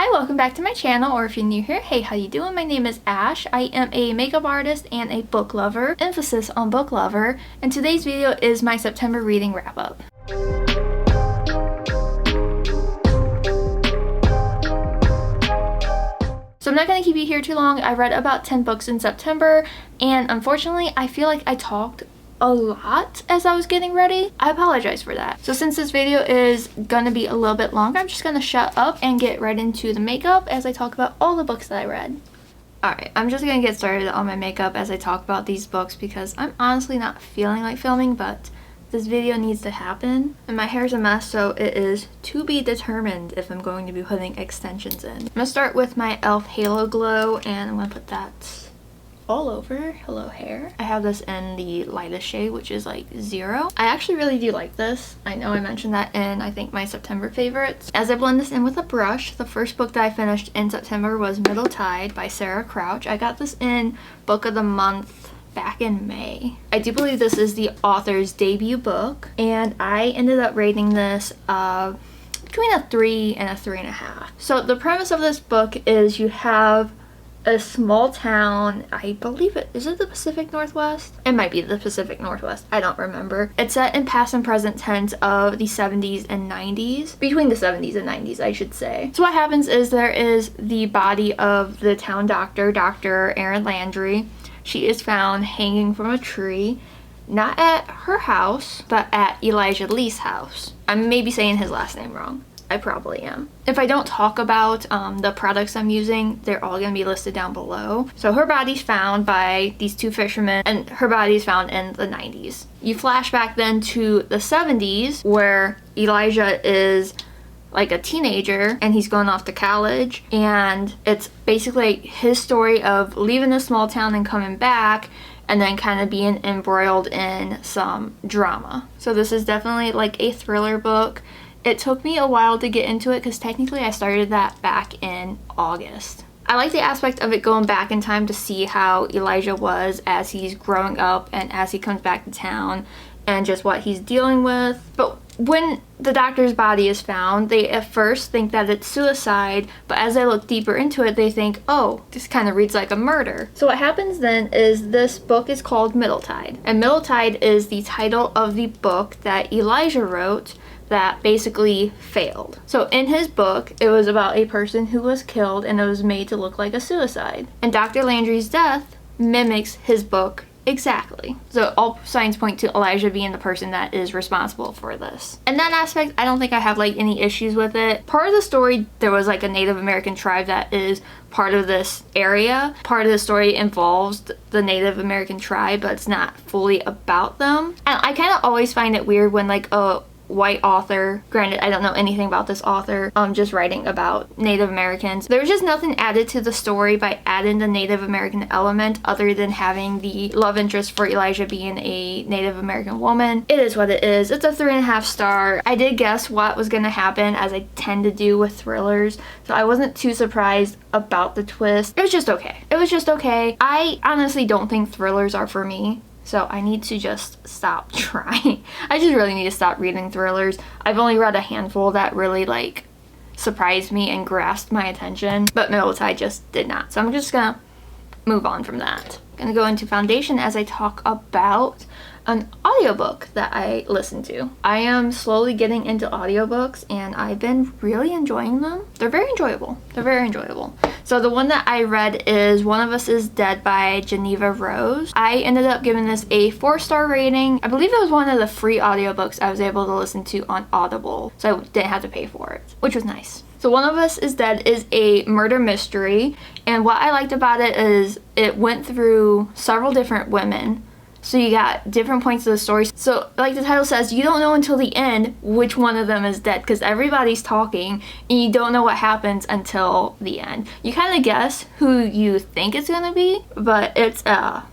Hi, welcome back to my channel, or if you're new here, hey, how you doing? My name is Ash. I am a makeup artist and a book lover, emphasis on book lover, and today's video is my September reading wrap-up. So I'm not going to keep you here too long. I read about 10 books in September, and unfortunately, I feel like I talked a lot as I was getting ready. I apologize for that. So since this video is gonna be a little bit longer, I'm just gonna shut up and get right into the makeup as I talk about all the books that I read. Alright, I'm just gonna get started on my makeup as I talk about these books because I'm honestly not feeling like filming, but this video needs to happen. And my hair's a mess, so it is to be determined if I'm going to be putting extensions in. I'm gonna start with my e.l.f. Halo Glow, and I'm gonna put that all over. Hello hair. I have this in the lightest shade, which is like 0. I actually really do like this. I know I mentioned that in I think my September favorites. As I blend this in with a brush, the first book that I finished in September was Middletide by Sarah Crouch. I got this in Book of the Month back in May. I do believe this is the author's debut book, and I ended up rating this between a 3 and a 3.5. So the premise of this book is you have a small town, I believe is it the Pacific Northwest? It might be the Pacific Northwest, I don't remember. It's set in past and present tense of the 70s and 90s, between the 70s and 90s I should say. So what happens is there is the body of the town doctor, Dr. Erin Landry. She is found hanging from a tree, not at her house, but at Elijah Lee's house. I may be saying his last name wrong. I probably am. If I don't talk about the products I'm using, they're all going to be listed down below. So her body's found by these two fishermen, and her body's found in the 90s. You flash back then to the 70s, where Elijah is like a teenager and he's going off to college, and it's basically his story of leaving a small town and coming back, and then kind of being embroiled in some drama. So this is definitely like a thriller book. It took me a while to get into it because technically I started that back in August. I like the aspect of it going back in time to see how Elijah was as he's growing up and as he comes back to town and just what he's dealing with. But when the doctor's body is found, they at first think that it's suicide, but as they look deeper into it, they think, oh, this kind of reads like a murder. So what happens then is this book is called Middletide, and Middletide is the title of the book that Elijah wrote that basically failed. So in his book, it was about a person who was killed and it was made to look like a suicide. And Dr. Landry's death mimics his book exactly. So all signs point to Elijah being the person that is responsible for this. In that aspect, I don't think I have like any issues with it. Part of the story, there was like a Native American tribe that is part of this area. Part of the story involves the Native American tribe, but it's not fully about them. And I kind of always find it weird when like a white author, granted I don't know anything about this author, just writing about Native Americans. There was just nothing added to the story by adding the Native American element other than having the love interest for Elijah being a Native American woman. It is what it is. It's a 3.5 star. I did guess what was going to happen, as I tend to do with thrillers, so I wasn't too surprised about the twist. It was just okay. It was just okay. I honestly don't think thrillers are for me, so I need to just stop trying. I just really need to stop reading thrillers. I've only read a handful that really like surprised me and grasped my attention, but Middletide just did not. So I'm just gonna move on from that. I'm gonna go into foundation as I talk about an audiobook that I listened to. I am slowly getting into audiobooks and I've been really enjoying them. They're very enjoyable. They're very enjoyable. So the one that I read is One of Us is Dead by Geneva Rose. I ended up giving this a 4-star rating. I believe it was one of the free audiobooks I was able to listen to on Audible, so I didn't have to pay for it, which was nice. So One of Us is Dead is a murder mystery, and what I liked about it is it went through several different women. So you got different points of the story. So like the title says, you don't know until the end which one of them is dead because everybody's talking and you don't know what happens until the end. You kind of guess who you think it's going to be, but it's a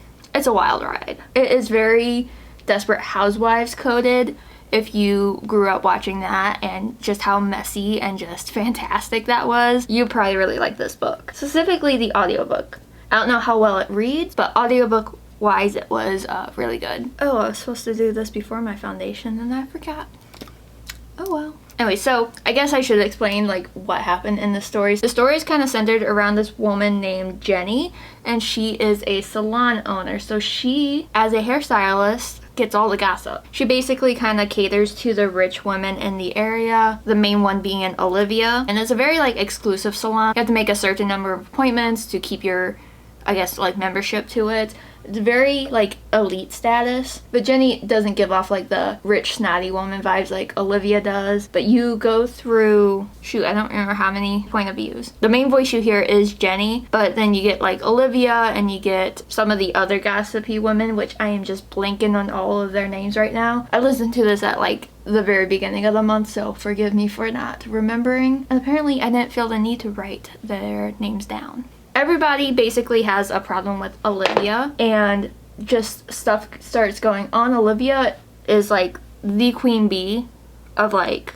wild ride. It is very Desperate Housewives coded. If you grew up watching that and just how messy and just fantastic that was, you probably really like this book. Specifically the audiobook. I don't know how well it reads, but audiobook wise it was really good. Oh, I was supposed to do this before my foundation and I forgot. Oh well. Anyway, so I guess I should explain like what happened in the stories. The story is kind of centered around this woman named Jenny, and she is a salon owner. So she, as a hairstylist, gets all the gossip. She basically kind of caters to the rich women in the area, the main one being in Olivia, and it's a very like exclusive salon. You have to make a certain number of appointments to keep your, I guess, like membership to it. It's very like elite status, but Jenny doesn't give off like the rich snotty woman vibes like Olivia does. But you go through, shoot, I don't remember how many point of views. The main voice you hear is Jenny, but then you get like Olivia and you get some of the other gossipy women, which I am just blanking on all of their names right now. I listened to this at like the very beginning of the month, so forgive me for not remembering. And apparently I didn't feel the need to write their names down. Everybody basically has a problem with Olivia, and just stuff starts going on. Olivia is like the queen bee of like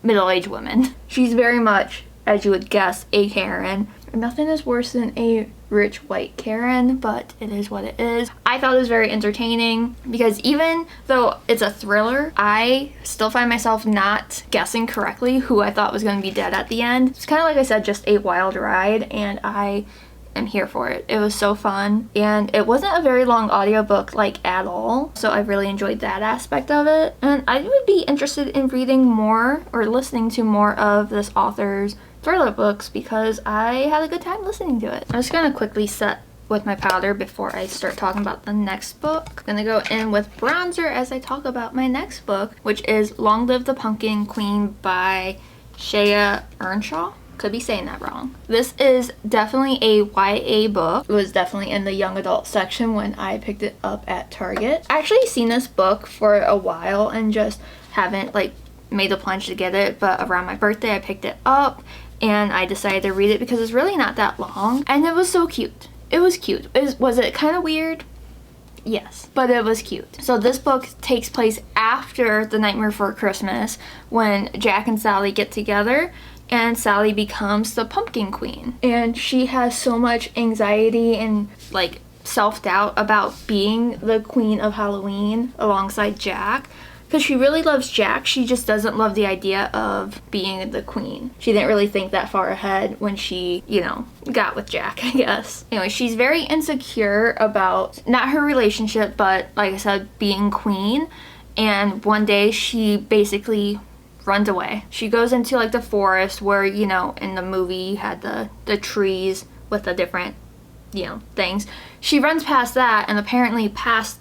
middle-aged women. She's very much, as you would guess, a Karen. Nothing is worse than a rich white Karen, but it is what it is. I thought it was very entertaining because even though it's a thriller, I still find myself not guessing correctly who I thought was going to be dead at the end. It's kind of like I said, just a wild ride, and I am here for it. It was so fun, and it wasn't a very long audiobook like at all, so I really enjoyed that aspect of it. And I would be interested in reading more or listening to more of this author's thriller books because I had a good time listening to it. I'm just gonna quickly set with my powder before I start talking about the next book. I'm gonna go in with bronzer as I talk about my next book, which is Long Live the Pumpkin Queen by Shea Earnshaw. Could be saying that wrong. This is definitely a YA book. It was definitely in the young adult section when I picked it up at Target. I actually seen this book for a while and just haven't like made the plunge to get it, but around my birthday I picked it up and I decided to read it because it's really not that long, and it was so cute. It was cute. Was it kind of weird? Yes, but it was cute. So this book takes place after The Nightmare Before Christmas, when Jack and Sally get together and Sally becomes the pumpkin queen, and she has so much anxiety and like self-doubt about being the queen of Halloween alongside Jack. Because she really loves Jack, she just doesn't love the idea of being the queen. She didn't really think that far ahead when she, you know, got with Jack, I guess. Anyway, she's very insecure about, not her relationship, but like I said, being queen. And one day she basically runs away. She goes into like the forest where, you know, in the movie you had the trees with the different, you know, things. She runs past that, and apparently past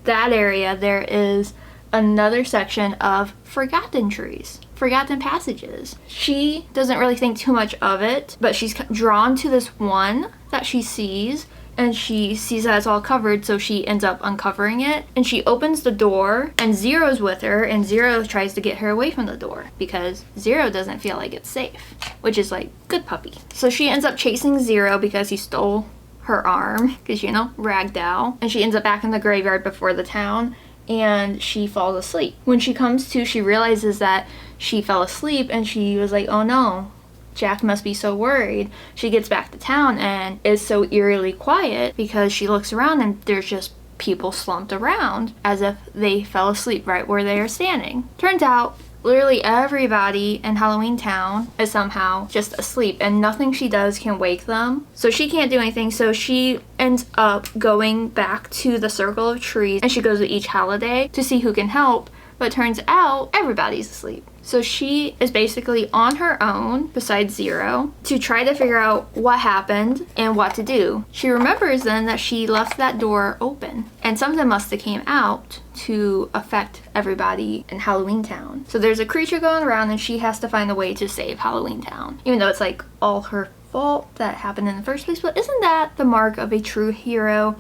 that area there is another section of forgotten trees, forgotten passages. She doesn't really think too much of it, but she's drawn to this one that she sees, and she sees that it's all covered, so she ends up uncovering it, and she opens the door, and Zero's with her, and Zero tries to get her away from the door because Zero doesn't feel like it's safe, which is like good puppy. So she ends up chasing Zero because he stole her arm, because, you know, ragdoll, and she ends up back in the graveyard before the town, and she falls asleep. When she comes to, she realizes that she fell asleep, and she was like, oh no, Jack must be so worried. She gets back to town and is so eerily quiet because she looks around and there's just people slumped around as if they fell asleep right where they are standing. Turns out literally everybody in Halloween Town is somehow just asleep, and nothing she does can wake them. So she can't do anything, so she ends up going back to the circle of trees, and she goes to each holiday to see who can help, but turns out everybody's asleep. So she is basically on her own, besides Zero, to try to figure out what happened and what to do. She remembers then that she left that door open, and something must have came out to affect everybody in Halloween Town. So there's a creature going around, and she has to find a way to save Halloween Town, even though it's like all her fault that happened in the first place. But isn't that the mark of a true hero?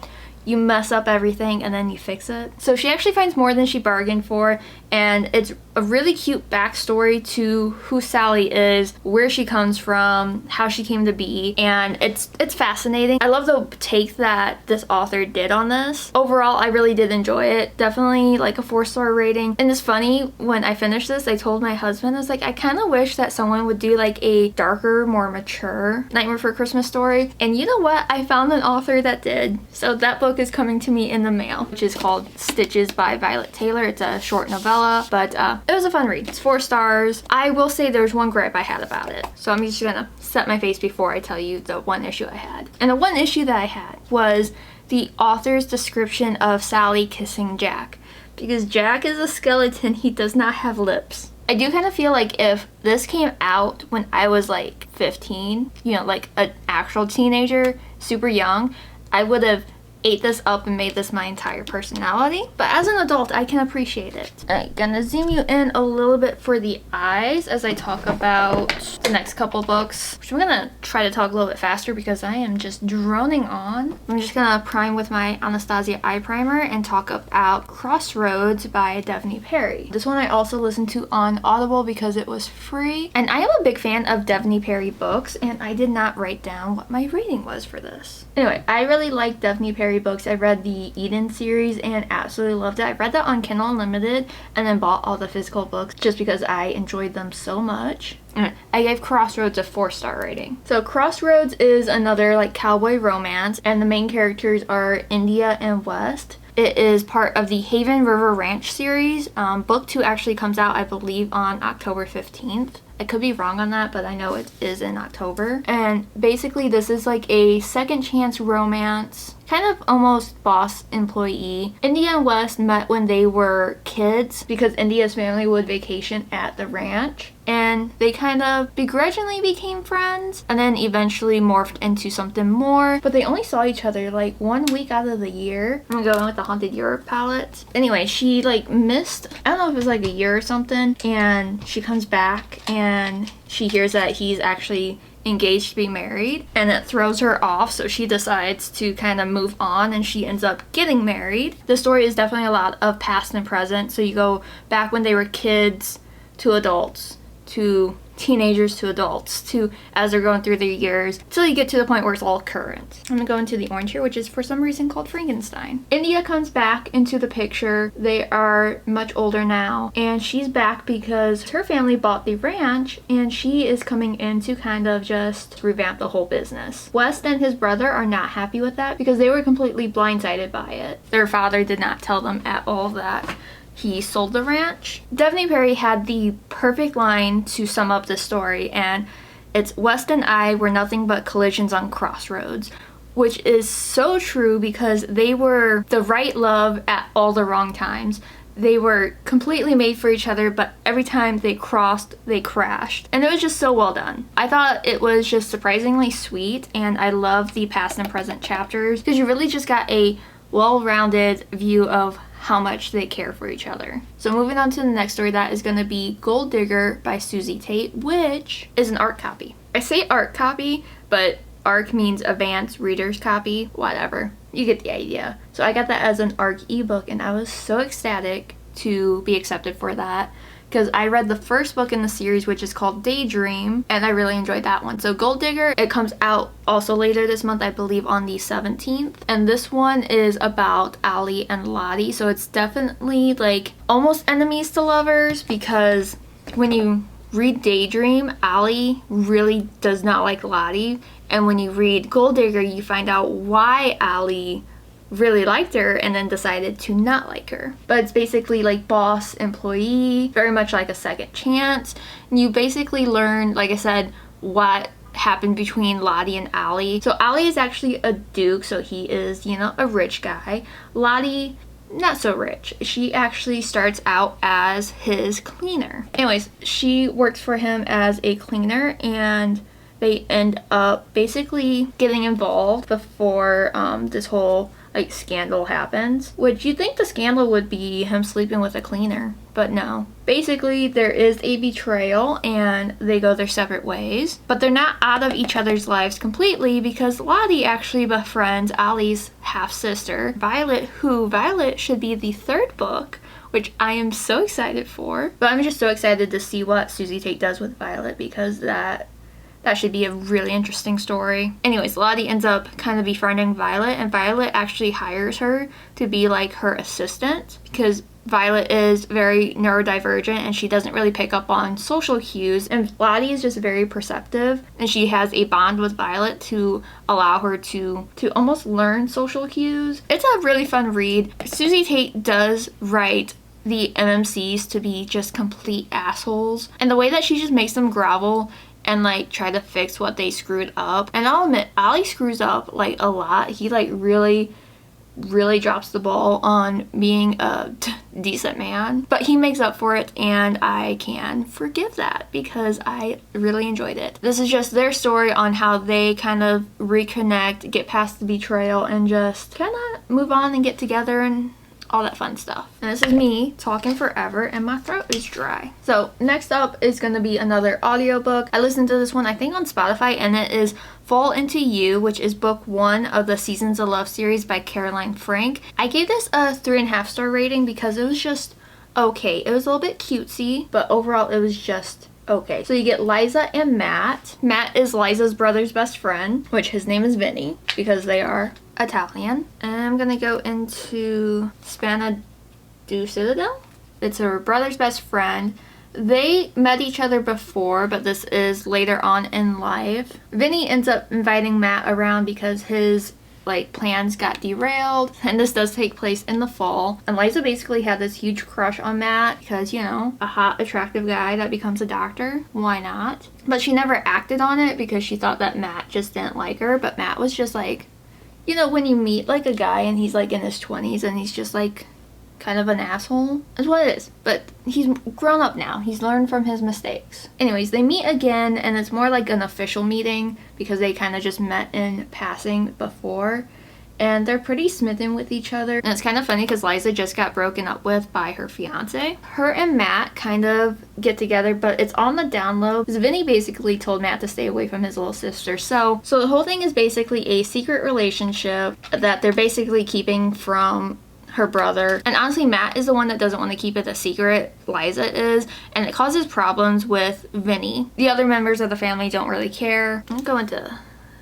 You mess up everything and then you fix it. So she actually finds more than she bargained for, and it's a really cute backstory to who Sally is, where she comes from, how she came to be, and it's fascinating. I love the take that this author did on this. Overall, I really did enjoy it. Definitely like a 4-star rating. And it's funny, when I finished this, I told my husband, I was like, I kind of wish that someone would do like a darker, more mature Nightmare Before Christmas story. And you know what? I found an author that did. So that book book is coming to me in the mail, which is called Stitches by Violet Taylor. It's a short novella, but it was a fun read. It's 4 stars. I will say there's one gripe I had about it. So I'm just gonna set my face before I tell you the one issue I had. And the one issue that I had was the author's description of Sally kissing Jack. Because Jack is a skeleton, he does not have lips. I do kind of feel like if this came out when I was like 15, you know, like an actual teenager, super young, I would have ate this up and made this my entire personality. But as an adult, I can appreciate it. Alright, gonna zoom you in a little bit for the eyes as I talk about the next couple books, which I'm gonna try to talk a little bit faster because I am just droning on. I'm just gonna prime with my Anastasia eye primer and talk about Crossroads by Devney Perry. This one I also listened to on Audible because it was free. And I am a big fan of Devney Perry books, and I did not write down what my rating was for this. Anyway, I really like Devney Perry books. I read the Eden series and absolutely loved it. I read that on Kindle Unlimited and then bought all the physical books just because I enjoyed them so much. I gave Crossroads a 4-star rating. So Crossroads is another like cowboy romance, and the main characters are India and West. It is part of the Haven River Ranch series. Book 2 actually comes out, I believe, on October 15th. I could be wrong on that, but I know it is in October. And basically this is like a second chance romance, kind of almost boss employee. India and West met when they were kids because India's family would vacation at the ranch, and they kind of begrudgingly became friends and then eventually morphed into something more. But they only saw each other like 1 week out of the year. I'm gonna go in with the Haunted Europe palette. Anyway, she like missed, I don't know if it was like a year or something, and she comes back and she hears that he's actually engaged to be married, and it throws her off, so she decides to kind of move on and she ends up getting married. The story is definitely a lot of past and present, so you go back when they were kids to adults to teenagers to adults to as they're going through their years till you get to the point where it's all current. I'm gonna go into the orange here, which is for some reason called Frankenstein. India comes back into the picture. They are much older now, and she's back because her family bought the ranch and she is coming in to kind of just revamp the whole business. West and his brother are not happy with that because they were completely blindsided by it. Their father did not tell them at all that he sold the ranch. Devney Perry had the perfect line to sum up the story, and it's West and I were nothing but collisions on crossroads, which is so true because they were the right love at all the wrong times. They were completely made for each other, but every time they crossed, they crashed. And it was just so well done. I thought it was just surprisingly sweet, and I love the past and present chapters because you really just got a well-rounded view of how much they care for each other. So moving on to the next story, that is going to be Gold Digger by Susie Tate, which is an ARC copy. I say ARC copy, but ARC means advanced reader's copy, whatever. You get the idea. So I got that as an ARC ebook, and I was so ecstatic to be accepted for that because I read the first book in the series, which is called Daydream, and I really enjoyed that one. So Gold Digger, it comes out also later this month, I believe on the 17th. And this one is about Elli and Lottie. So it's definitely like almost enemies to lovers because when you read Daydream, Elli really does not like Lottie. And when you read Gold Digger, you find out why Elli really liked her and then decided to not like her. But it's basically like boss employee, very much like a second chance. And you basically learn, like I said, what happened between Lottie and Elli. So Elli is actually a duke, so he is, you know, a rich guy. Lottie, not so rich. She actually starts out as his cleaner. Anyways, she works for him as a cleaner, and they end up basically getting involved before this whole like scandal happens, which you'd think the scandal would be him sleeping with a cleaner, but no. Basically there is a betrayal and they go their separate ways, but they're not out of each other's lives completely because Lottie actually befriends Elli's half-sister Violet, who Violet should be the 3rd book, which I am so excited for. But I'm just so excited to see what Susie Tate does with Violet because that should be a really interesting story. Anyways, Lottie ends up kind of befriending Violet, and Violet actually hires her to be like her assistant because Violet is very neurodivergent and she doesn't really pick up on social cues, and Lottie is just very perceptive, and she has a bond with Violet to allow her to almost learn social cues. It's a really fun read. Susie Tate does write the MMCs to be just complete assholes, and the way that she just makes them grovel and like try to fix what they screwed up. And I'll admit, Ollie screws up like a lot. He like really drops the ball on being a decent man, but he makes up for it, and I can forgive that because I really enjoyed it. This is just their story on how they kind of reconnect, get past the betrayal, and just kind of move on and get together and all that fun stuff. And this is me talking forever and my throat is dry. So next up is going to be another audiobook. I listened to this one I think on Spotify, and it is Fall Into You, which is book 1 of the Seasons of Love series by Caroline Frank. I gave this a 3.5 star rating because it was just okay. It was a little bit cutesy, but overall it was just okay. So you get Liza and Matt. Matt is Liza's brother's best friend, which his name is Vinny because they are Italian. And I'm gonna go into Spana du Citadel. It's her brother's best friend. They met each other before, but this is later on in life. Vinny ends up inviting Matt around because his like plans got derailed, and this does take place in the fall. And Liza basically had this huge crush on Matt because, you know, a hot, attractive guy that becomes a doctor, why not? But she never acted on it because she thought that Matt just didn't like her. But Matt was just like, you know, when you meet like a guy and he's like in his 20s and he's just like kind of an asshole. That's what it is. But he's grown up now. He's learned from his mistakes. Anyways, they meet again, and it's more like an official meeting because they kind of just met in passing before. And they're pretty smitten with each other. And it's kind of funny because Liza just got broken up with by her fiance. Her and Matt kind of get together, but it's on the down low because Vinny basically told Matt to stay away from his little sister. So the whole thing is basically a secret relationship that they're basically keeping from her brother. And honestly, Matt is the one that doesn't want to keep it a secret. Liza is, and it causes problems with Vinny. The other members of the family don't really care. I'll go into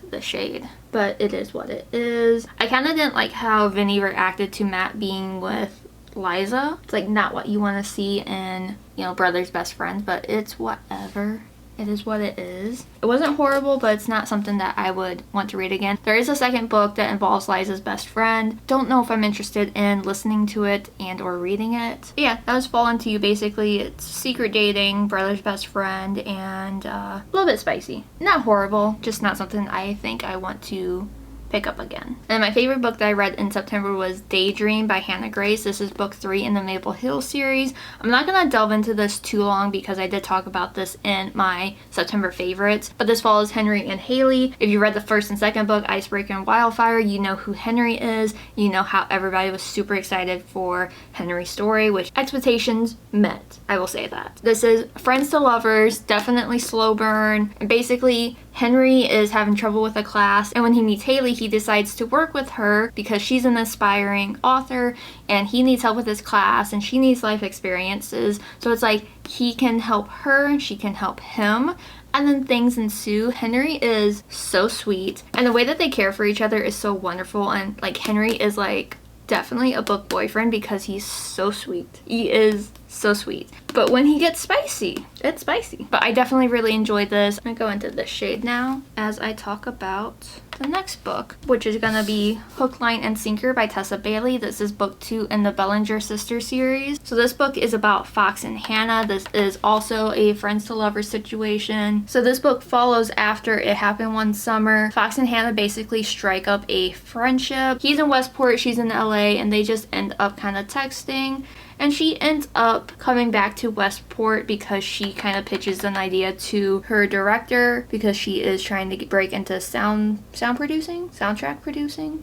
the shade, but it is what it is. I kind of didn't like how Vinny reacted to Matt being with Liza. It's like not what you want to see in, you know, brother's best friends, but it's whatever. It is what it is. It wasn't horrible, but it's not something that I would want to read again. There is a second book that involves Liza's best friend. Don't know if I'm interested in listening to it and or reading it. But yeah, that was Fall Into You. Basically, it's secret dating, brother's best friend, and a little bit spicy. Not horrible, just not something I think I want to pick up again. And my favorite book that I read in September was Daydream by Hannah Grace. This is book 3 in the Maple Hill series. I'm not gonna delve into this too long because I did talk about this in my September favorites, but this follows Henry and Haley. If you read the first and second book, Icebreaker and Wildfire, you know who Henry is. You know how everybody was super excited for Henry's story, which expectations met. I will say that. This is Friends to Lovers, definitely slow burn. And basically, Henry is having trouble with a class, and when he meets Haley, he decides to work with her because she's an aspiring author and he needs help with his class and she needs life experiences. So it's like he can help her and she can help him, and then things ensue. Henry is so sweet, and the way that they care for each other is so wonderful. And like Henry is like definitely a book boyfriend because he's so sweet. He is so sweet. But when he gets spicy, it's spicy. But I definitely really enjoyed this. I'm gonna go into this shade now as I talk about the next book, which is gonna be Hook, Line, and Sinker by Tessa Bailey. This is book 2 in the Bellinger Sister series. So this book is about Fox and Hannah. This is also a friends to lovers situation. So this book follows after it happened one summer. Fox and Hannah basically strike up a friendship. He's in Westport, she's in LA, and they just end up kind of texting. And she ends up coming back to Westport because she kind of pitches an idea to her director because she is trying to break into soundtrack producing,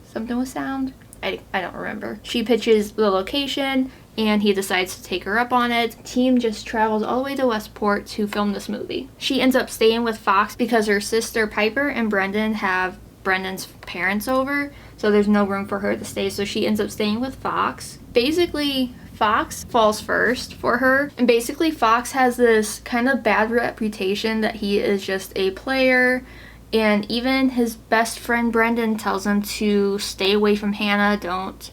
something with sound. I don't remember. She pitches the location and he decides to take her up on it. The team just travels all the way to Westport to film this movie. She ends up staying with Fox because her sister Piper and Brendan have Brendan's parents over, so there's no room for her to stay, so she ends up staying with Fox. Basically, Fox falls first for her, and basically Fox has this kind of bad reputation that he is just a player, and even his best friend Brendan tells him to stay away from Hannah, don't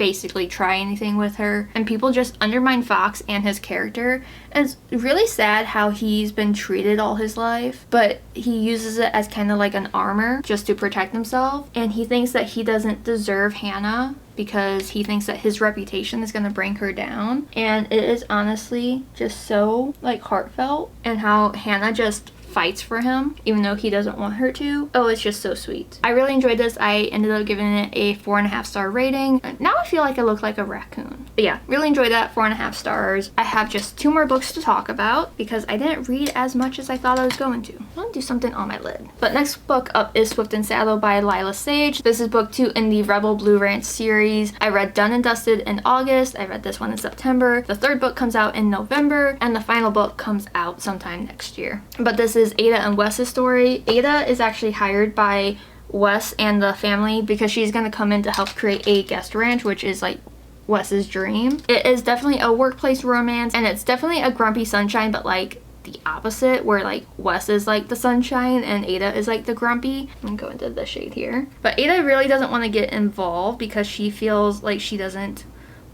basically try anything with her, and people just undermine Fox and his character. And it's really sad how he's been treated all his life, but he uses it as kind of like an armor just to protect himself, and he thinks that he doesn't deserve Hannah because he thinks that his reputation is going to bring her down. And it is honestly just so like heartfelt, and how Hannah just fights for him even though he doesn't want her to. Oh, it's just so sweet. I really enjoyed this. I ended up giving it a 4.5 star rating. Now I feel like I look like a raccoon. But yeah, really enjoyed that. 4.5 stars. I have just 2 more books to talk about because I didn't read as much as I thought I was going to. I'm gonna do something on my lid. But next book up is Swift and Saddle by Lila Sage. This is book 2 in the Rebel Blue Ranch series. I read Done and Dusted in August. I read this one in September. The 3rd book comes out in November, and the final book comes out sometime next year. But this is Ada and Wes's story. Ada is actually hired by Wes and the family because she's going to come in to help create a guest ranch, which is like Wes's dream. It is definitely a workplace romance, and it's definitely a grumpy sunshine, but like the opposite, where like Wes is like the sunshine and Ada is like the grumpy. I'm gonna go into the shade here. But Ada really doesn't want to get involved because she feels like she doesn't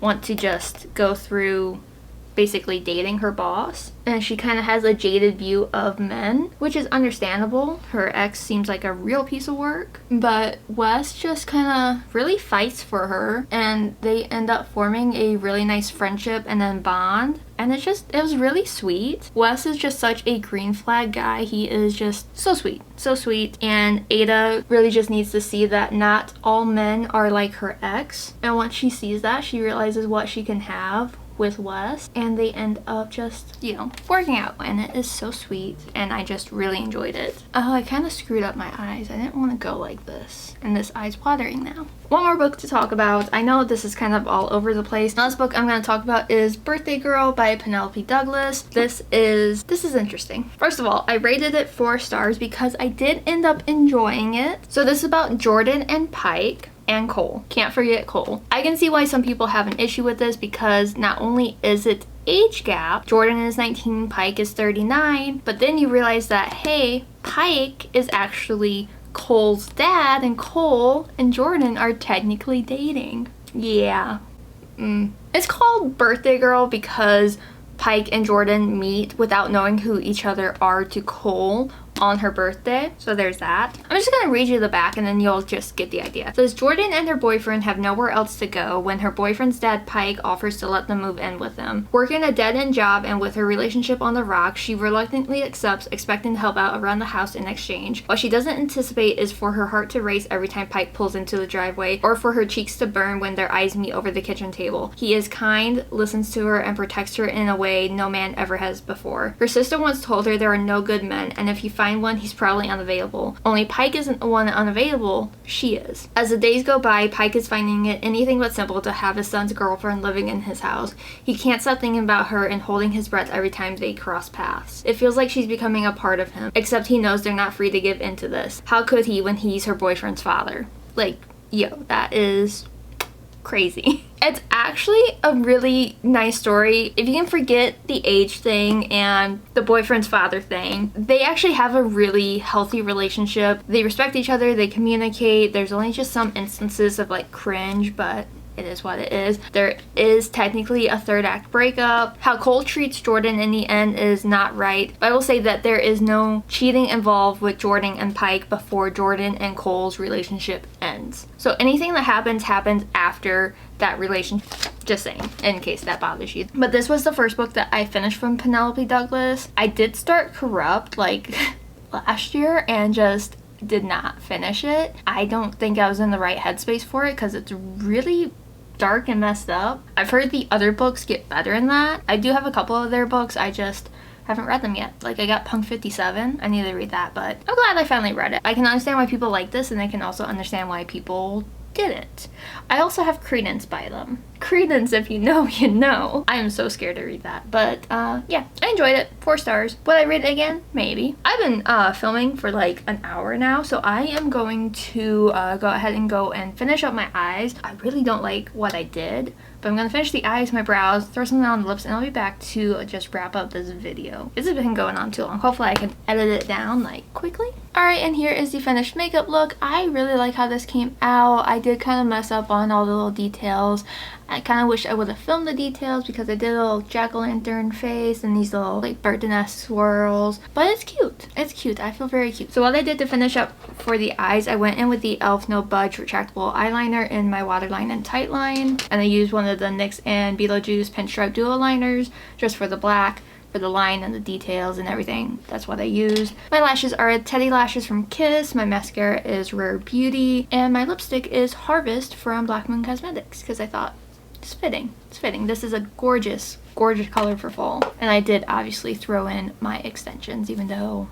want to just go through basically dating her boss, and she kind of has a jaded view of men, which is understandable. Her ex seems like a real piece of work, but Wes just kind of really fights for her, and they end up forming a really nice friendship and then bond, and it was really sweet. Wes is just such a green flag guy. He is just so sweet, and Ada really just needs to see that not all men are like her ex, and once she sees that, she realizes what she can have with Wes, and they end up just, you know, working out, and it is so sweet, and I just really enjoyed it. Oh, I kind of screwed up my eyes. I didn't want to go like this, and this eye's watering now. One more book to talk about. I know this is kind of all over the place. The last book I'm going to talk about is Birthday Girl by Penelope Douglas. This is interesting. First of all, I rated it 4 stars because I did end up enjoying it. So this is about Jordan and Pike and Cole. Can't forget Cole. I can see why some people have an issue with this because not only is it age gap, Jordan is 19, Pike is 39, but then you realize that, hey, Pike is actually Cole's dad, and Cole and Jordan are technically dating. Yeah. It's called Birthday Girl because Pike and Jordan meet without knowing who each other are to Cole on her birthday. So there's that. I'm just gonna read you the back and then you'll just get the idea. It says Jordan and her boyfriend have nowhere else to go when her boyfriend's dad Pike offers to let them move in with him. Working a dead-end job and with her relationship on the rocks, she reluctantly accepts, expecting to help out around the house in exchange. What she doesn't anticipate is for her heart to race every time Pike pulls into the driveway, or for her cheeks to burn when their eyes meet over the kitchen table. He is kind, listens to her, and protects her in a way no man ever has before. Her sister once told her there are no good men, and if you find one, he's probably unavailable. Only Pike isn't the one unavailable, she is. As the days go by, Pike is finding it anything but simple to have his son's girlfriend living in his house. He can't stop thinking about her and holding his breath every time they cross paths. It feels like she's becoming a part of him, except he knows they're not free to give into this. How could he when he's her boyfriend's father? Like, yo, that is crazy. It's actually a really nice story. If you can forget the age thing and the boyfriend's father thing, they actually have a really healthy relationship. They respect each other, they communicate. There's only just some instances of like cringe, but it is what it is. There is technically a third act breakup. How Cole treats Jordan in the end is not right. But I will say that there is no cheating involved with Jordan and Pike before Jordan and Cole's relationship ends. So anything that happens after that relationship. Just saying, in case that bothers you. But this was the first book that I finished from Penelope Douglas. I did start Corrupt like last year and just did not finish it. I don't think I was in the right headspace for it because it's really dark and messed up. I've heard the other books get better in that. I do have a couple of their books, I just haven't read them yet. Like I got Punk 57, I need to read that, but I'm glad I finally read it. I can understand why people like this, and I can also understand why people didn't. I also have Credence by them. Credence, if you know, you know. I am so scared to read that, but yeah, I enjoyed it. 4 stars. Would I read it again? Maybe. I've been filming for like an hour now, so I am going to go ahead and go and finish up my eyes. I really don't like what I did, but But I'm gonna finish the eyes, my brows, throw something on the lips, and I'll be back to just wrap up this video. This has been going on too long. Hopefully I can edit it down like quickly. Alright, and here is the finished makeup look. I really like how this came out. I did kind of mess up on all the little details. I kind of wish I would have filmed the details because I did a little jack-o'-lantern face and these little like bird-nest swirls. But it's cute. It's cute. I feel very cute. So what I did to finish up for the eyes, I went in with the e.l.f. No Budge Retractable Eyeliner in my waterline and tight line. And I used one of the NYX and Beetlejuice Pinstripe Duo Liners just for the black. For the line and the details and everything. That's what I used. My lashes are Teddy Lashes from Kiss. My mascara is Rare Beauty. And my lipstick is Harvest from Black Moon Cosmetics because I thought it's fitting. It's fitting. This is a gorgeous, gorgeous color for fall. And I did obviously throw in my extensions even though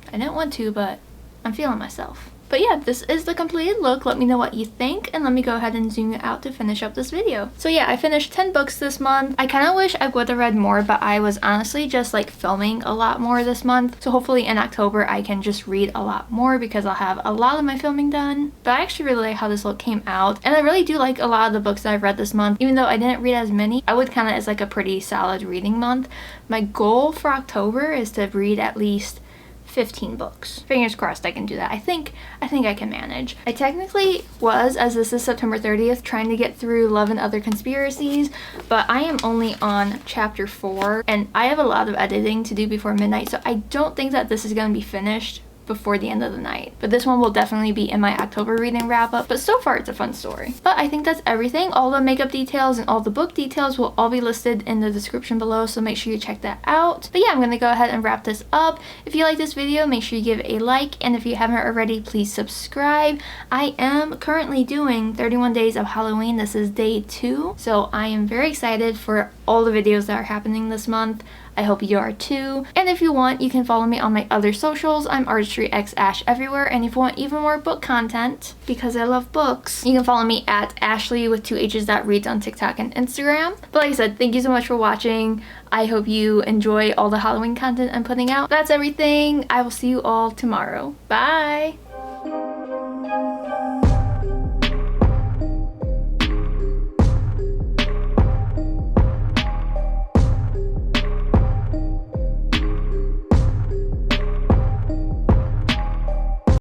I didn't want to, but I'm feeling myself. But yeah, this is the completed look. Let me know what you think, and let me go ahead and zoom you out to finish up this video. So yeah, I finished 10 books this month. I kind of wish I would have read more, but I was honestly just like filming a lot more this month. So hopefully in October I can just read a lot more because I'll have a lot of my filming done. But I actually really like how this look came out, and I really do like a lot of the books that I've read this month. Even though I didn't read as many, I would count it as like a pretty solid reading month. My goal for October is to read at least 15 books. Fingers crossed I can do that. I think I can manage. I technically was, as this is September 30th, trying to get through Love and Other Conspiracies, but I am only on chapter 4 and I have a lot of editing to do before midnight, so I don't think that this is going to be finished before the end of the night. But this one will definitely be in my October reading wrap up, but so far it's a fun story. But I think that's everything. All the makeup details and all the book details will all be listed in the description below, so make sure you check that out. But yeah, I'm gonna go ahead and wrap this up. If you like this video, make sure you give it a like, and if you haven't already, please subscribe. I am currently doing 31 days of Halloween. This is day 2, so I am very excited for all the videos that are happening this month. I hope you are too. And if you want, you can follow me on my other socials. I'm artistryxashh everywhere. And if you want even more book content, because I love books, you can follow me at Ashley with 2 H's that reads on TikTok and Instagram. But like I said, thank you so much for watching. I hope you enjoy all the Halloween content I'm putting out. That's everything. I will see you all tomorrow. Bye!